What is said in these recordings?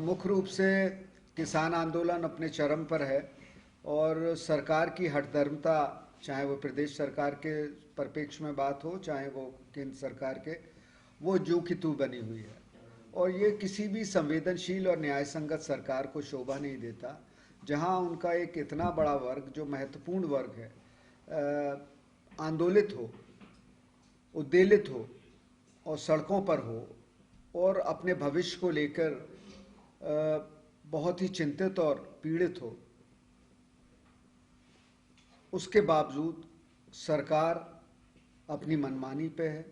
मुख्य रूप से किसान आंदोलन अपने चरम पर है और सरकार की हठधर्मता, चाहे वो प्रदेश सरकार के परिप्रेक्ष्य में बात हो चाहे वो केंद्र सरकार के, वो जो की तू बनी हुई है और ये किसी भी संवेदनशील और न्याय संगत सरकार को शोभा नहीं देता, जहां उनका एक इतना बड़ा वर्ग जो महत्वपूर्ण वर्ग है आंदोलित हो, उद्वेलित हो और सड़कों पर हो और अपने भविष्य को लेकर बहुत ही चिंतित और पीड़ित हो। उसके बावजूद सरकार अपनी मनमानी पे है,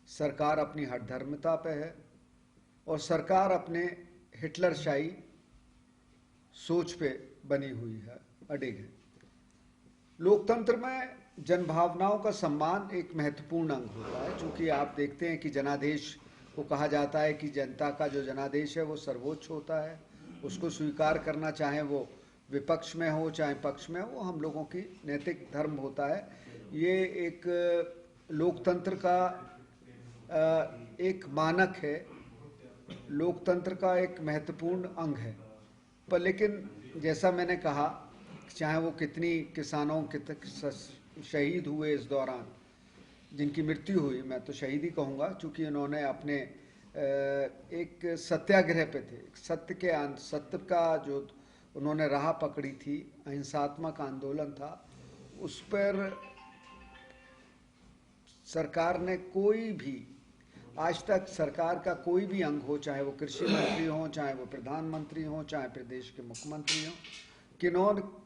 सरकार अपनी हठधर्मिता पे है और सरकार अपने हिटलरशाही सोच पे बनी हुई है, अडिग है। लोकतंत्र में जनभावनाओं का सम्मान एक महत्वपूर्ण अंग होता है, चूंकि आप देखते हैं कि जनादेश को कहा जाता है कि जनता का जो जनादेश है वो सर्वोच्च होता है, उसको स्वीकार करना चाहे वो विपक्ष में हो चाहे पक्ष में हो, हम लोगों की नैतिक धर्म होता है। ये एक लोकतंत्र का एक मानक है, लोकतंत्र का एक महत्वपूर्ण अंग है। पर लेकिन जैसा मैंने कहा, चाहे वो कितनी किसानों शहीद हुए इस दौरान, जिनकी मृत्यु हुई, मैं तो शहीद ही कहूँगा, चूँकि उन्होंने अपने एक सत्याग्रह पे थे, सत्य का जो उन्होंने राह पकड़ी थी, अहिंसात्मक आंदोलन था, उस पर सरकार ने कोई भी, आज तक सरकार का कोई भी अंग हो, चाहे वो कृषि मंत्री हो, चाहे वो प्रधानमंत्री हो, चाहे प्रदेश के मुख्यमंत्री हो,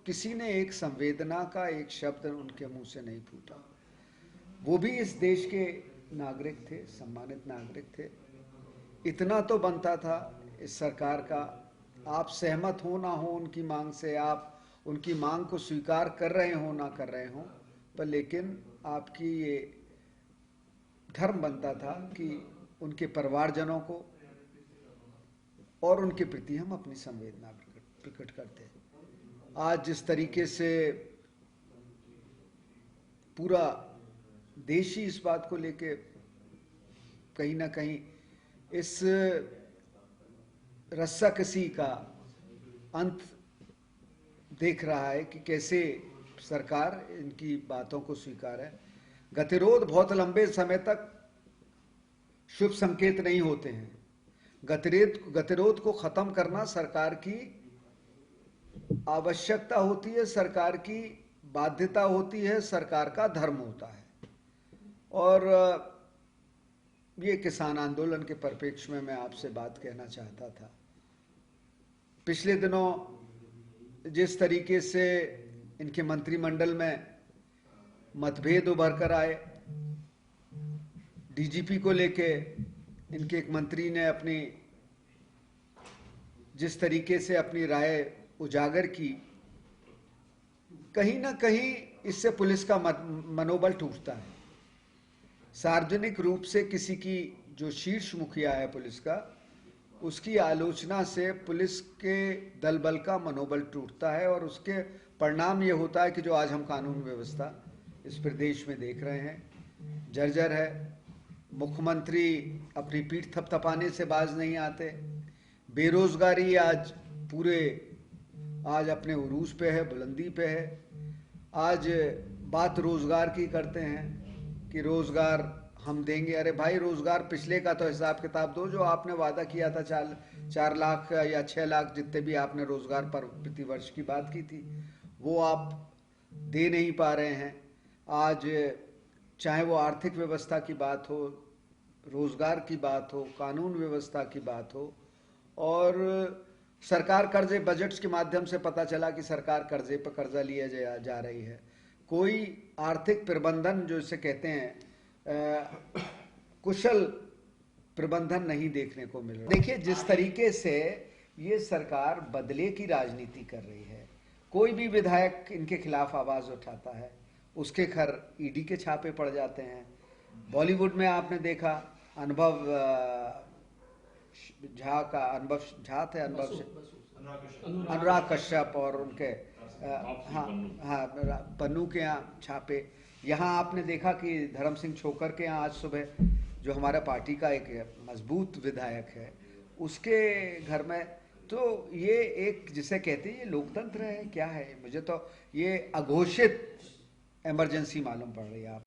किसी ने एक संवेदना का एक शब्द उनके मुंह से नहीं फूटा। वो भी इस देश के नागरिक थे, सम्मानित नागरिक थे। इतना तो बनता था इस सरकार का, आप सहमत हो ना हो उनकी मांग से, आप उनकी मांग को स्वीकार कर रहे हो ना कर रहे हो, पर लेकिन आपकी ये धर्म बनता था कि उनके परिवारजनों को और उनके प्रति हम अपनी संवेदना प्रकट करते हैं। आज जिस तरीके से पूरा देश ही इस बात को लेके कहीं ना कहीं इस रस्साकसी का अंत देख रहा है कि कैसे सरकार इनकी बातों को स्वीकार है। गतिरोध बहुत लंबे समय तक शुभ संकेत नहीं होते हैं। गतिरोध को खत्म करना सरकार की आवश्यकता होती है, सरकार की बाध्यता होती है, सरकार का धर्म होता है। और ये किसान आंदोलन के परिप्रेक्ष्य में मैं आपसे बात कहना चाहता था। पिछले दिनों जिस तरीके से इनके मंत्रिमंडल में मतभेद उभर कर आए, डीजीपी को लेके इनके एक मंत्री ने अपनी जिस तरीके से अपनी राय उजागर की, कहीं ना कहीं इससे पुलिस का मनोबल टूटता है। सार्वजनिक रूप से किसी की जो शीर्ष मुखिया है पुलिस का, उसकी आलोचना से पुलिस के दल बल का मनोबल टूटता है और उसके परिणाम ये होता है कि जो आज हम कानून व्यवस्था इस प्रदेश में देख रहे हैं, जर्जर है। मुख्यमंत्री अपनी पीठ थपथपाने से बाज नहीं आते। बेरोजगारी आज अपने उरूज पे है, बुलंदी पे है। आज बात रोजगार की करते हैं कि रोजगार हम देंगे। अरे भाई, रोजगार पिछले का तो हिसाब किताब दो, जो आपने वादा किया था 4 लाख या 6 लाख जितने भी आपने रोजगार पर प्रति वर्ष की बात की थी, वो आप दे नहीं पा रहे हैं। आज चाहे वो आर्थिक व्यवस्था की बात हो, रोजगार की बात हो, कानून व्यवस्था की बात हो, और सरकार कर्जे बजट्स के माध्यम से पता चला कि सरकार कर्जे पर कर्जा लिया जा रही है। कोई आर्थिक प्रबंधन जो इसे कहते हैं कुशल प्रबंधन नहीं देखने को मिल रहा। देखिए, जिस तरीके से ये सरकार बदले की राजनीति कर रही है, कोई भी विधायक इनके खिलाफ आवाज उठाता है, उसके घर ईडी के छापे पड़ जाते हैं। बॉलीवुड में आपने देखा अनुराग कश्यप और उनके पन्नू के यहाँ छापे। यहाँ आपने देखा कि धर्म सिंह छोकर के यहाँ आज सुबह, जो हमारा पार्टी का एक मजबूत विधायक है, उसके घर में तो ये एक जिसे कहते हैं ये लोकतंत्र है क्या है? मुझे तो ये अघोषित इमरजेंसी मालूम पड़ रही है आप।